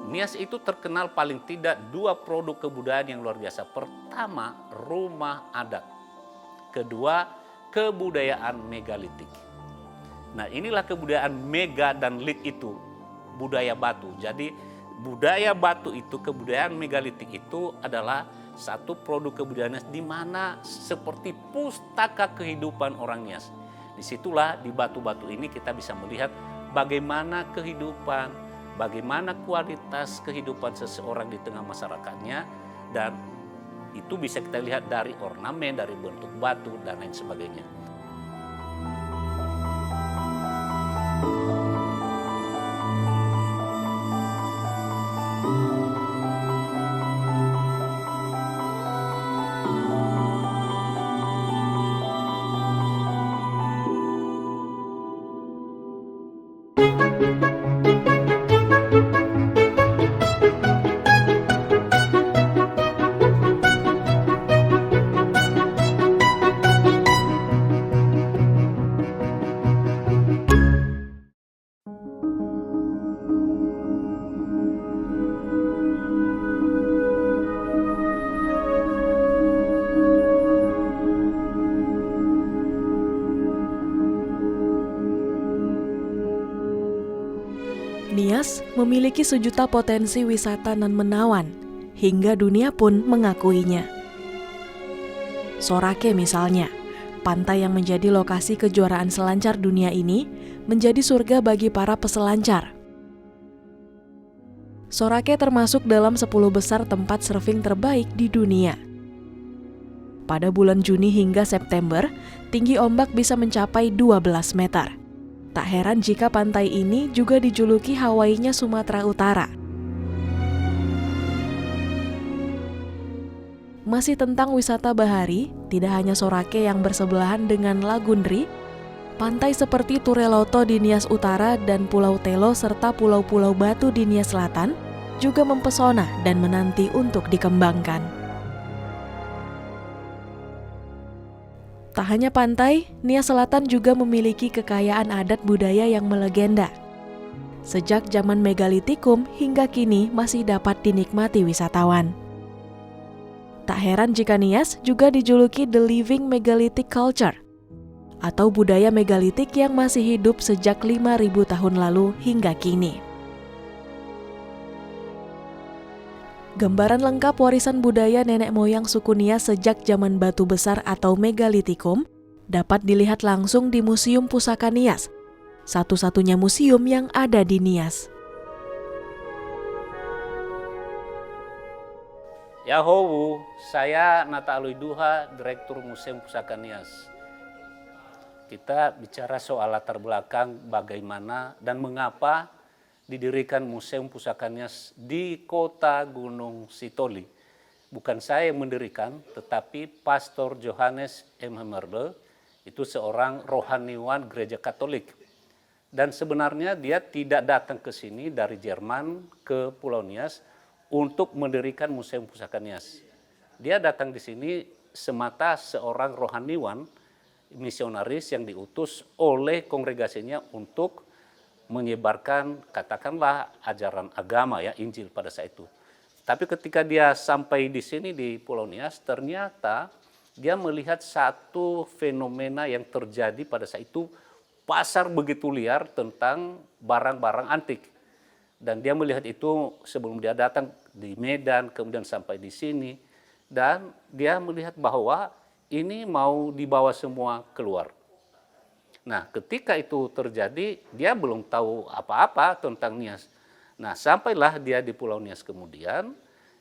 Nias itu terkenal paling tidak dua produk kebudayaan yang luar biasa. Pertama, rumah adat. Kedua, kebudayaan megalitik. Nah, inilah kebudayaan mega dan lit itu, budaya batu. Jadi budaya batu itu, kebudayaan megalitik itu adalah satu produk kebudayaan di mana seperti pustaka kehidupan orang Nias. Disitulah di batu-batu ini kita bisa melihat bagaimana kehidupan, bagaimana kualitas kehidupan seseorang di tengah masyarakatnya, dan itu bisa kita lihat dari ornamen, dari bentuk batu, dan lain sebagainya. Nias memiliki sejuta potensi wisata nan menawan, hingga dunia pun mengakuinya. Sorake misalnya, pantai yang menjadi lokasi kejuaraan selancar dunia ini menjadi surga bagi para peselancar. Sorake termasuk dalam 10 besar tempat surfing terbaik di dunia. Pada bulan Juni hingga September, tinggi ombak bisa mencapai 12 meter. Tak heran jika pantai ini juga dijuluki Hawaii-nya Sumatera Utara. Masih tentang wisata bahari, tidak hanya Sorake yang bersebelahan dengan Lagundri, pantai seperti Tureloto di Nias Utara dan Pulau Telo serta pulau-pulau Batu di Nias Selatan juga mempesona dan menanti untuk dikembangkan. Tak hanya pantai, Nias Selatan juga memiliki kekayaan adat budaya yang melegenda. Sejak zaman megalitikum hingga kini masih dapat dinikmati wisatawan. Tak heran jika Nias juga dijuluki The Living Megalithic Culture, atau budaya megalitik yang masih hidup sejak 5.000 tahun lalu hingga kini. Gambaran lengkap warisan budaya nenek moyang suku Nias sejak zaman batu besar atau megalitikum dapat dilihat langsung di Museum Pusaka Nias, satu-satunya museum yang ada di Nias. Yahowu, saya Nata Aloiduha, Direktur Museum Pusaka Nias. Kita bicara soal latar belakang bagaimana dan mengapa didirikan Museum Pusaka Nias di kota Gunung Sitoli. Bukan saya yang mendirikan, tetapi Pastor Johannes M. Hemmerle, itu seorang rohaniwan gereja Katolik. Dan sebenarnya dia tidak datang ke sini dari Jerman ke Pulau Nias untuk mendirikan Museum Pusaka Nias. Dia datang di sini semata seorang rohaniwan, misionaris yang diutus oleh kongregasinya untuk menyebarkan katakanlah ajaran agama ya, Injil pada saat itu. Tapi ketika dia sampai di sini di Pulau Nias, ternyata dia melihat satu fenomena yang terjadi pada saat itu, pasar begitu liar tentang barang-barang antik. Dan dia melihat itu sebelum dia datang di Medan, kemudian sampai di sini. Dan dia melihat bahwa ini mau dibawa semua keluar. Nah, ketika itu terjadi, dia belum tahu apa-apa tentang Nias. Nah, sampailah dia di Pulau Nias kemudian,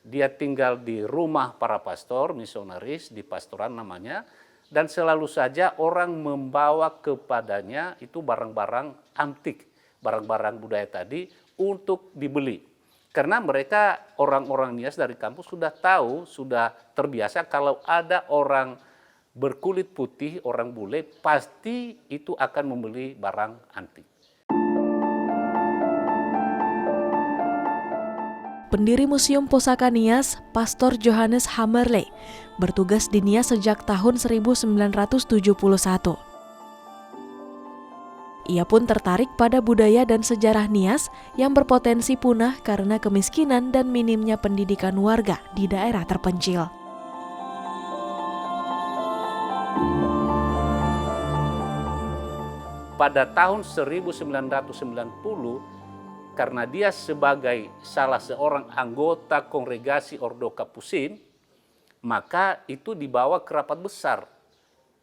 dia tinggal di rumah para pastor, misionaris, di pastoran namanya, dan selalu saja orang membawa kepadanya itu barang-barang antik, barang-barang budaya tadi untuk dibeli. Karena mereka orang-orang Nias dari kampus sudah tahu, sudah terbiasa kalau ada orang berkulit putih, orang bule, pasti itu akan membeli barang antik. Pendiri Museum Pusaka Nias, Pastor Johannes Hammerle, bertugas di Nias sejak tahun 1971. Ia pun tertarik pada budaya dan sejarah Nias yang berpotensi punah karena kemiskinan dan minimnya pendidikan warga di daerah terpencil. Pada tahun 1990, karena dia sebagai salah seorang anggota kongregasi Ordo Kapusin, maka itu dibawa ke rapat besar.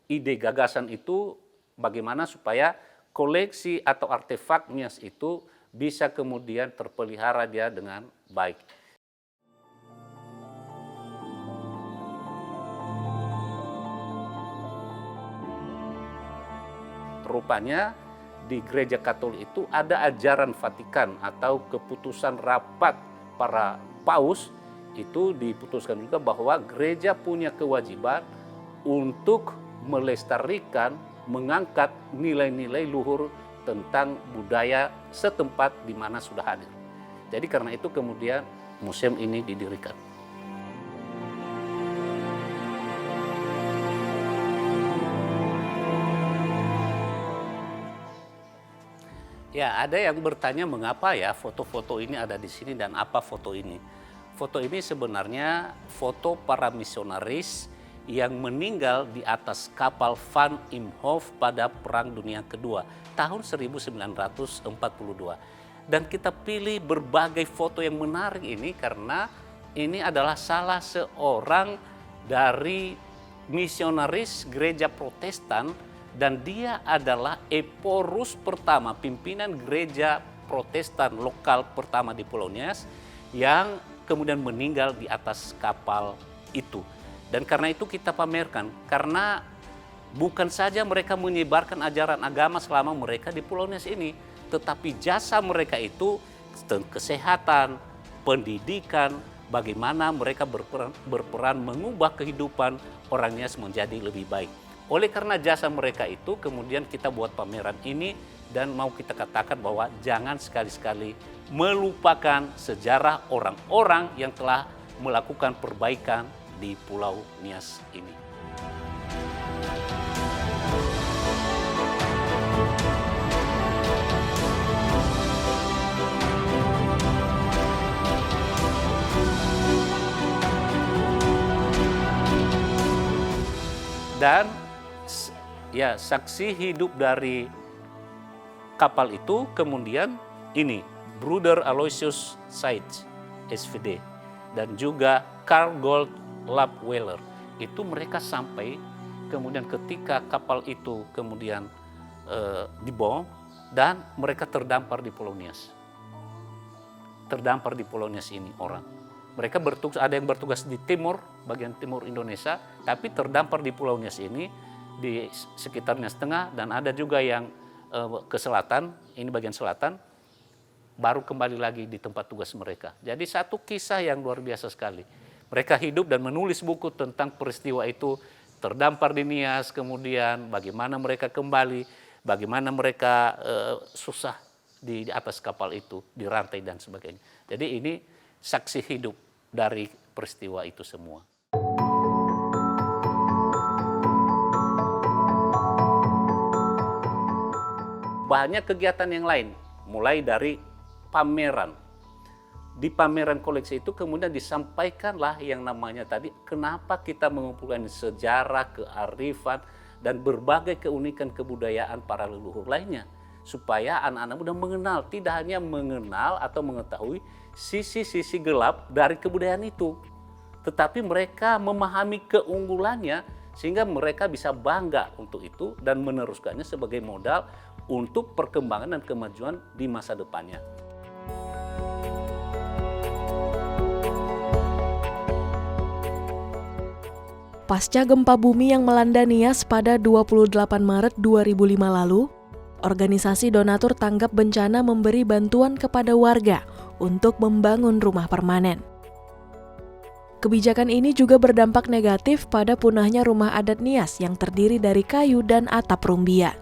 Ide gagasan itu bagaimana supaya koleksi atau artefak Nias itu bisa kemudian terpelihara dia dengan baik. Rupanya di gereja Katolik itu ada ajaran Vatikan atau keputusan rapat para paus, itu diputuskan juga bahwa gereja punya kewajiban untuk melestarikan, mengangkat nilai-nilai luhur tentang budaya setempat di mana sudah hadir. Jadi karena itu kemudian museum ini didirikan. Ya, ada yang bertanya mengapa ya foto-foto ini ada di sini dan apa foto ini. Foto ini sebenarnya foto para misionaris yang meninggal di atas kapal Van Imhoff pada Perang Dunia Kedua tahun 1942. Dan kita pilih berbagai foto yang menarik ini karena ini adalah salah seorang dari misionaris gereja Protestan dan dia adalah Eporus pertama, pimpinan gereja Protestan lokal pertama di Pulau Nias yang kemudian meninggal di atas kapal itu. Dan karena itu kita pamerkan, karena bukan saja mereka menyebarkan ajaran agama selama mereka di Pulau Nias ini, tetapi jasa mereka itu kesehatan, pendidikan, bagaimana mereka berperan mengubah kehidupan orang Nias menjadi lebih baik. Oleh karena jasa mereka itu kemudian kita buat pameran ini dan mau kita katakan bahwa jangan sekali-sekali melupakan sejarah orang-orang yang telah melakukan perbaikan di Pulau Nias ini. Dan ya, saksi hidup dari kapal itu kemudian ini Bruder Aloysius Seitz SVD dan juga Carl Gottlob Weller. Itu mereka sampai kemudian ketika kapal itu kemudian dibom dan mereka terdampar di Pulau Nias. Terdampar di Pulau Nias ini orang. Mereka bertugas, ada yang bertugas di timur, bagian timur Indonesia, tapi terdampar di Pulau Nias ini di sekitar Nias Tengah, dan ada juga yang ke selatan, ini bagian selatan, baru kembali lagi di tempat tugas mereka. Jadi satu kisah yang luar biasa sekali. Mereka hidup dan menulis buku tentang peristiwa itu, terdampar di Nias, kemudian bagaimana mereka kembali, bagaimana mereka susah di atas kapal itu, dirantai dan sebagainya. Jadi ini saksi hidup dari peristiwa itu semua. Banyak kegiatan yang lain, mulai dari pameran. Di pameran koleksi itu kemudian disampaikanlah yang namanya tadi, kenapa kita mengumpulkan sejarah, kearifan, dan berbagai keunikan kebudayaan para leluhur lainnya. Supaya anak-anak muda mengenal, tidak hanya mengenal atau mengetahui sisi-sisi gelap dari kebudayaan itu, tetapi mereka memahami keunggulannya sehingga mereka bisa bangga untuk itu dan meneruskannya sebagai modal untuk perkembangan dan kemajuan di masa depannya. Pasca gempa bumi yang melanda Nias pada 28 Maret 2005 lalu, organisasi donatur tanggap bencana memberi bantuan kepada warga untuk membangun rumah permanen. Kebijakan ini juga berdampak negatif pada punahnya rumah adat Nias yang terdiri dari kayu dan atap rumbia.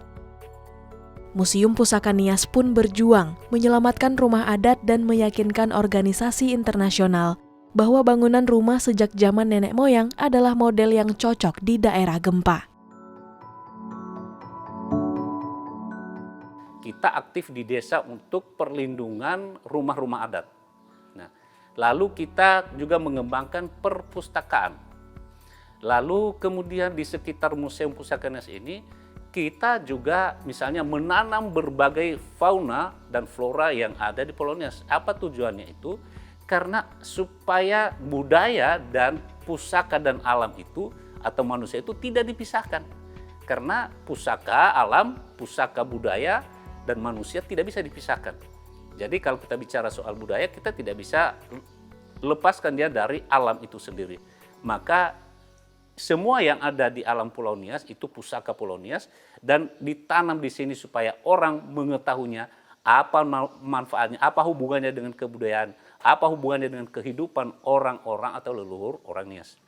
Museum Pusaka Nias pun berjuang menyelamatkan rumah adat dan meyakinkan organisasi internasional bahwa bangunan rumah sejak zaman nenek moyang adalah model yang cocok di daerah gempa. kita aktif di desa untuk perlindungan rumah-rumah adat. Nah, lalu kita juga mengembangkan perpustakaan. Lalu kemudian di sekitar Museum Pusaka Nias ini, kita juga misalnya menanam berbagai fauna dan flora yang ada di Pulau Nias. Apa tujuannya itu? Karena supaya budaya dan pusaka dan alam itu atau manusia itu tidak dipisahkan. Karena pusaka alam, pusaka budaya, dan manusia tidak bisa dipisahkan. Jadi kalau kita bicara soal budaya, kita tidak bisa lepaskan dia dari alam itu sendiri. Maka semua yang ada di alam Pulau Nias itu pusaka Pulau Nias dan ditanam di sini supaya orang mengetahuinya apa manfaatnya, apa hubungannya dengan kebudayaan, apa hubungannya dengan kehidupan orang-orang atau leluhur orang Nias.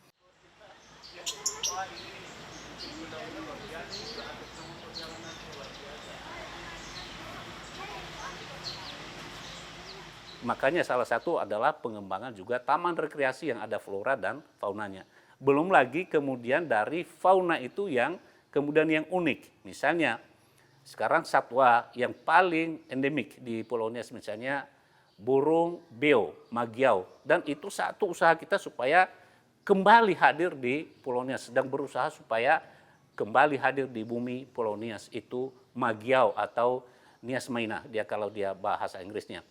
Makanya salah satu adalah pengembangan juga taman rekreasi yang ada flora dan faunanya. Belum lagi kemudian dari fauna itu yang kemudian yang unik. Misalnya sekarang satwa yang paling endemik di Pulau Nias misalnya burung beo, magiau. Dan itu satu usaha kita supaya kembali hadir di Pulau Nias. Sedang berusaha supaya kembali hadir di bumi Pulau Nias itu magiau atau Nias maina dia kalau dia bahasa Inggrisnya.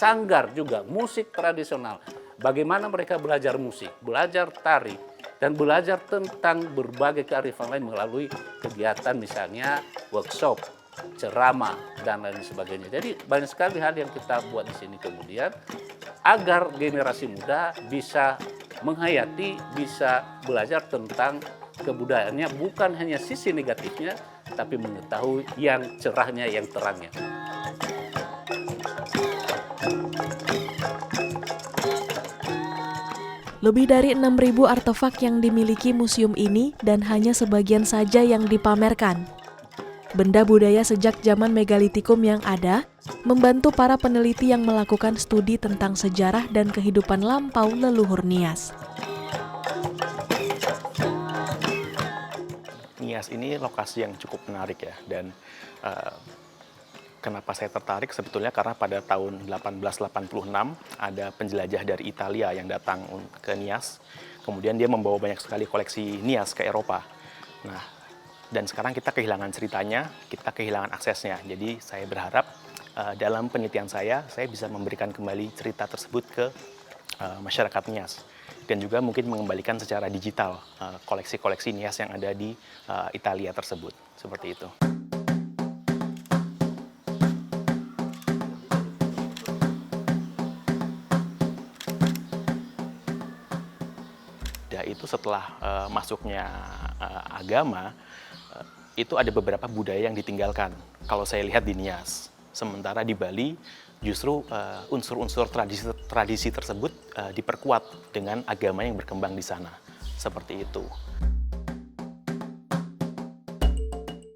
Sanggar juga, musik tradisional. Bagaimana mereka belajar musik, belajar tari, dan belajar tentang berbagai kearifan lain melalui kegiatan misalnya workshop, ceramah, dan lain sebagainya. Jadi banyak sekali hal yang kita buat di sini kemudian agar generasi muda bisa menghayati, bisa belajar tentang kebudayaannya, bukan hanya sisi negatifnya, tapi mengetahui yang cerahnya, yang terangnya. Lebih dari 6.000 artefak yang dimiliki museum ini dan hanya sebagian saja yang dipamerkan. Benda budaya sejak zaman megalitikum yang ada membantu para peneliti yang melakukan studi tentang sejarah dan kehidupan lampau leluhur Nias. Nias ini lokasi yang cukup menarik ya, dan kenapa saya tertarik sebetulnya karena pada tahun 1886 ada penjelajah dari Italia yang datang ke Nias. Kemudian dia membawa banyak sekali koleksi Nias ke Eropa. Nah, dan sekarang kita kehilangan ceritanya, kita kehilangan aksesnya. Jadi saya berharap dalam penelitian saya bisa memberikan kembali cerita tersebut ke masyarakat Nias. Dan juga mungkin mengembalikan secara digital koleksi-koleksi Nias yang ada di Italia tersebut. Seperti itu. Itu setelah masuknya agama, itu ada beberapa budaya yang ditinggalkan. Kalau saya lihat di Nias, sementara di Bali justru unsur-unsur tradisi tersebut diperkuat dengan agama yang berkembang di sana. Seperti itu.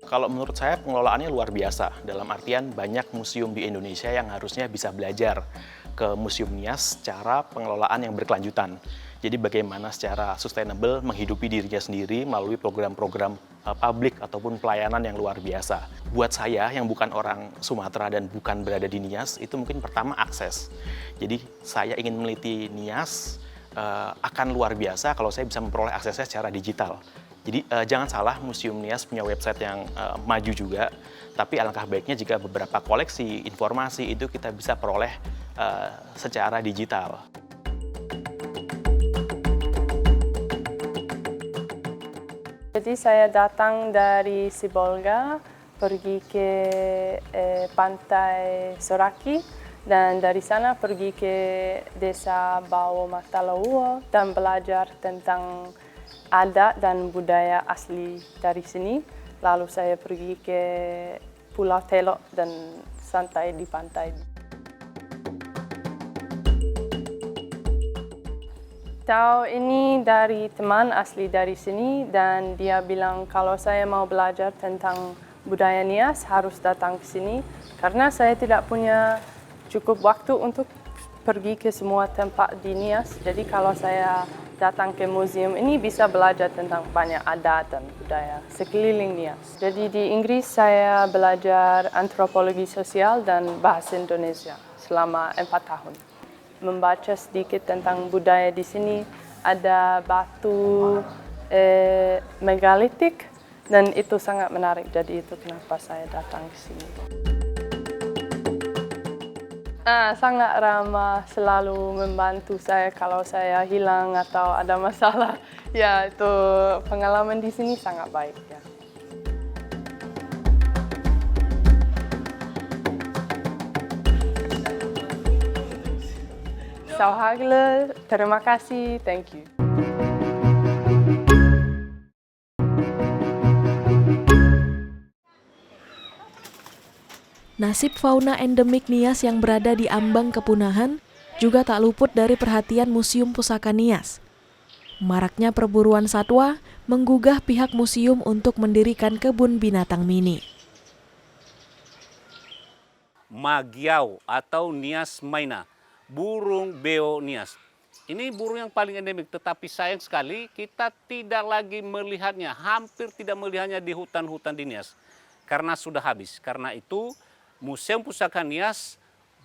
Kalau menurut saya pengelolaannya luar biasa, dalam artian banyak museum di Indonesia yang harusnya bisa belajar ke Museum Nias secara pengelolaan yang berkelanjutan. Jadi bagaimana secara sustainable menghidupi dirinya sendiri melalui program-program publik ataupun pelayanan yang luar biasa. Buat saya yang bukan orang Sumatera dan bukan berada di Nias, itu mungkin pertama akses. Jadi saya ingin meneliti Nias akan luar biasa kalau saya bisa memperoleh aksesnya secara digital. Jadi jangan salah, Museum Nias punya website yang maju juga, tapi alangkah baiknya jika beberapa koleksi informasi itu kita bisa peroleh secara digital. Jadi saya datang dari Sibolga, pergi ke pantai Soraki, dan dari sana pergi ke desa Bawo Matalauo dan belajar tentang adat dan budaya asli dari sini. Lalu saya pergi ke Pulau Telok dan santai di pantai. Tahu ini dari teman asli dari sini dan dia bilang kalau saya mau belajar tentang budaya Nias harus datang ke sini karena saya tidak punya cukup waktu untuk pergi ke semua tempat di Nias. Jadi kalau saya datang ke museum ini bisa belajar tentang banyak adat dan budaya sekeliling Nias. Jadi di Inggris saya belajar antropologi sosial dan bahasa Indonesia selama 4 tahun. Membaca sedikit tentang budaya di sini, ada batu megalitik dan itu sangat menarik. Jadi itu kenapa saya datang ke sini. Sangat ramah, selalu membantu saya kalau saya hilang atau ada masalah. Ya, itu pengalaman di sini sangat baik ya. Sauhagle, terima kasih, thank you. Nasib fauna endemik Nias yang berada di ambang kepunahan juga tak luput dari perhatian Museum Pusaka Nias. Maraknya perburuan satwa menggugah pihak museum untuk mendirikan kebun binatang mini. Magiau atau Nias maina, burung beo Nias. Ini burung yang paling endemik, tetapi sayang sekali kita tidak lagi melihatnya, hampir tidak melihatnya di hutan-hutan di Nias. Karena sudah habis. Karena itu Museum Pusaka Nias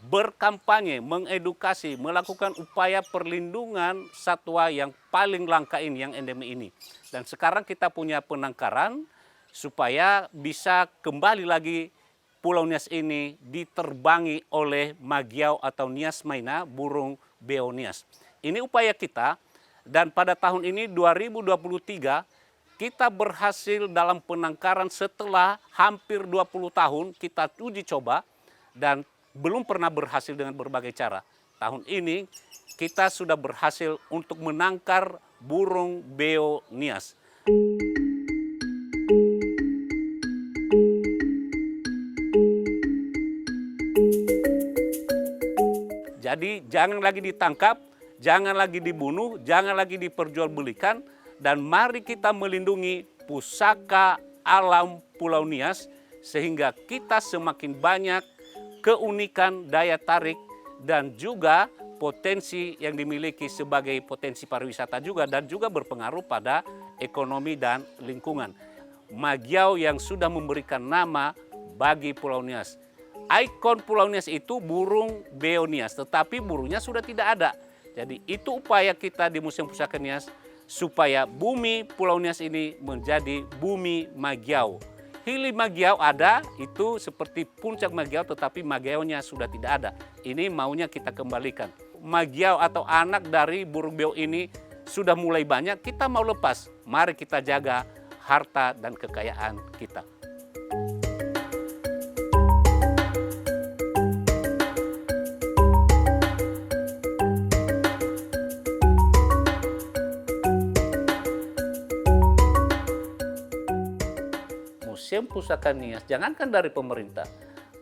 berkampanye, mengedukasi, melakukan upaya perlindungan satwa yang paling langka ini, yang endemik ini. Dan sekarang kita punya penangkaran supaya bisa kembali lagi Pulau Nias ini diterbangi oleh Magiau atau Nias maina, burung beo Nias. Ini upaya kita dan pada tahun ini 2023 kita berhasil dalam penangkaran setelah hampir 20 tahun kita uji coba dan belum pernah berhasil dengan berbagai cara. Tahun ini kita sudah berhasil untuk menangkar burung beo Nias. Jadi jangan lagi ditangkap, jangan lagi dibunuh, jangan lagi diperjualbelikan, dan mari kita melindungi pusaka alam Pulau Nias sehingga kita semakin banyak keunikan, daya tarik, dan juga potensi yang dimiliki sebagai potensi pariwisata juga dan juga berpengaruh pada ekonomi dan lingkungan. Magiau yang sudah memberikan nama bagi Pulau Nias. Ikon Pulau Nias itu burung beo Nias, tetapi burungnya sudah tidak ada. Jadi itu upaya kita di Museum Pusaka Nias supaya bumi Pulau Nias ini menjadi bumi Magiau. Hili Magiau ada, itu seperti puncak Magiau, tetapi Magiaunya sudah tidak ada. Ini maunya kita kembalikan. Magiau atau anak dari burung beo ini sudah mulai banyak, kita mau lepas. Mari kita jaga harta dan kekayaan kita. Museum Pusaka Nias, jangankan dari pemerintah,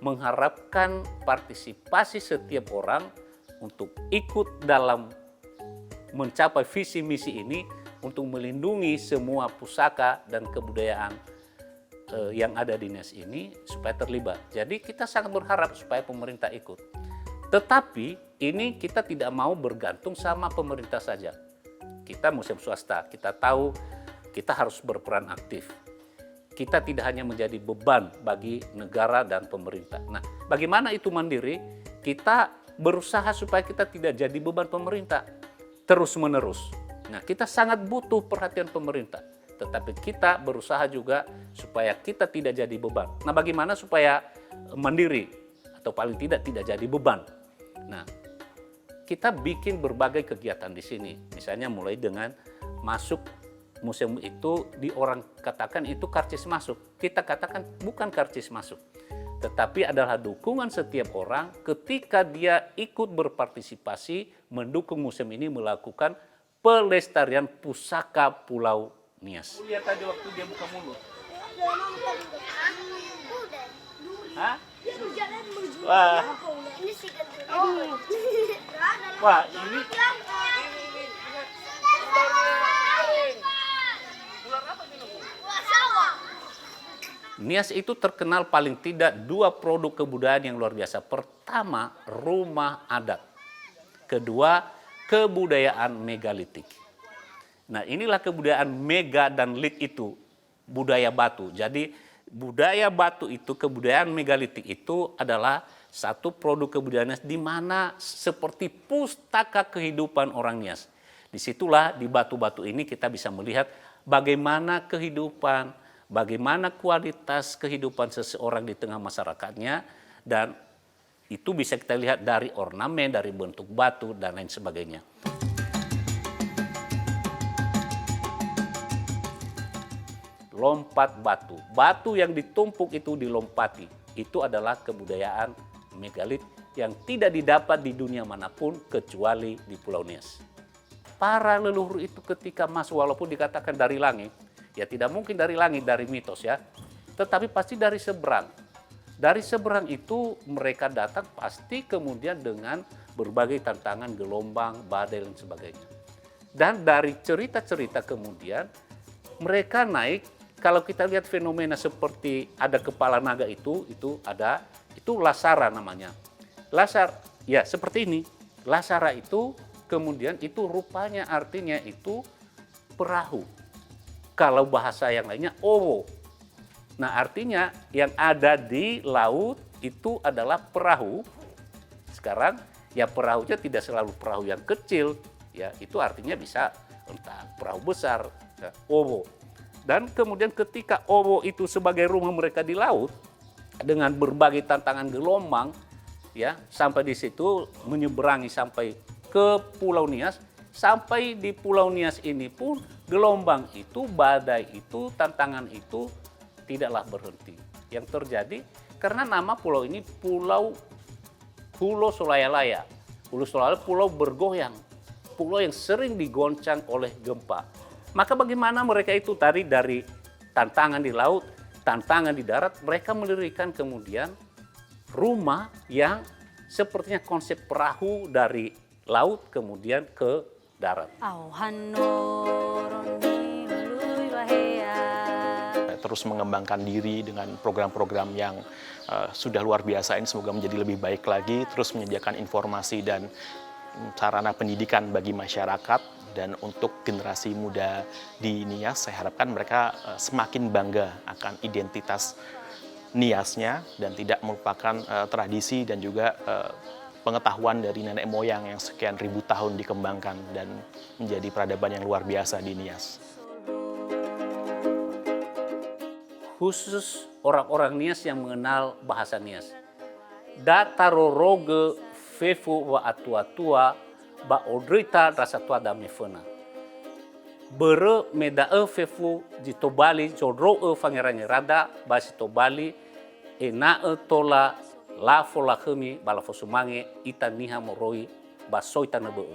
mengharapkan partisipasi setiap orang untuk ikut dalam mencapai visi misi ini untuk melindungi semua pusaka dan kebudayaan yang ada di Nias ini supaya terlibat. Jadi kita sangat berharap supaya pemerintah ikut. Tetapi ini kita tidak mau bergantung sama pemerintah saja. Kita museum swasta, kita tahu kita harus berperan aktif. Kita tidak hanya menjadi beban bagi negara dan pemerintah. Nah, bagaimana itu mandiri? Kita berusaha supaya kita tidak jadi beban pemerintah terus-menerus. Nah, kita sangat butuh perhatian pemerintah. Tetapi kita berusaha juga supaya kita tidak jadi beban. Nah, bagaimana supaya mandiri atau paling tidak jadi beban? Nah, kita bikin berbagai kegiatan di sini. Misalnya mulai dengan masuk museum itu orang katakan itu karcis masuk. Kita katakan bukan karcis masuk. Tetapi adalah dukungan setiap orang ketika dia ikut berpartisipasi mendukung museum ini melakukan pelestarian pusaka Pulau Nias. Lihat tadi waktu dia buka mulut. Hah? Wah. Wah, ini Nias itu terkenal paling tidak 2 produk kebudayaan yang luar biasa. Pertama, rumah adat. Kedua, kebudayaan megalitik. Nah, inilah kebudayaan mega dan lit itu, budaya batu. Jadi, budaya batu itu, kebudayaan megalitik itu adalah satu produk kebudayaan Nias di mana seperti pustaka kehidupan orang Nias. Disitulah di batu-batu ini kita bisa melihat bagaimana kehidupan, bagaimana kualitas kehidupan seseorang di tengah masyarakatnya, dan itu bisa kita lihat dari ornamen, dari bentuk batu, dan lain sebagainya. Lompat batu. Batu yang ditumpuk itu dilompati. Itu adalah kebudayaan megalit yang tidak didapat di dunia manapun kecuali di Pulau Nias. Para leluhur itu ketika masuk, walaupun dikatakan dari langit, ya tidak mungkin dari langit, dari mitos ya. Tetapi pasti dari seberang. Dari seberang itu mereka datang pasti kemudian dengan berbagai tantangan, gelombang, badai, dan sebagainya. Dan dari cerita-cerita kemudian mereka naik, kalau kita lihat fenomena seperti ada kepala naga itu Lasara namanya. Lasar, ya seperti ini. Lasara itu kemudian itu rupanya artinya itu perahu. Kalau bahasa yang lainnya owo. Nah, artinya yang ada di laut itu adalah perahu. Sekarang ya perahunya tidak selalu perahu yang kecil, ya itu artinya bisa entah perahu besar, ya, owo. Dan kemudian ketika owo itu sebagai rumah mereka di laut dengan berbagai tantangan gelombang, ya sampai di situ menyeberangi sampai ke Pulau Nias. Sampai di Pulau Nias ini pun gelombang itu, badai itu, tantangan itu tidaklah berhenti. Yang terjadi karena nama pulau ini Pulau Solayalaya. Pulau Solayalaya, pulau bergoyang. Pulau yang sering digoncang oleh gempa. Maka bagaimana mereka itu tadi dari tantangan di laut, tantangan di darat, mereka mendirikan kemudian rumah yang sepertinya konsep perahu dari laut kemudian ke darat. Terus mengembangkan diri dengan program-program yang sudah luar biasa ini, semoga menjadi lebih baik lagi, terus menyediakan informasi dan sarana pendidikan bagi masyarakat. Dan untuk generasi muda di Nias, saya harapkan mereka semakin bangga akan identitas Niasnya dan tidak melupakan tradisi dan juga pengetahuan dari nenek moyang yang sekian ribu tahun dikembangkan dan menjadi peradaban yang luar biasa di Nias. Khusus orang-orang Nias yang mengenal bahasa Nias. Dataroroge fefu wa atua-tua ba odrita rasa tua da mefena. Bere medae fefu jitobali jodroe fangeranye rada basi tobali enae tola la fola hemi bala fosumange ita niha moroi basoita nebeu.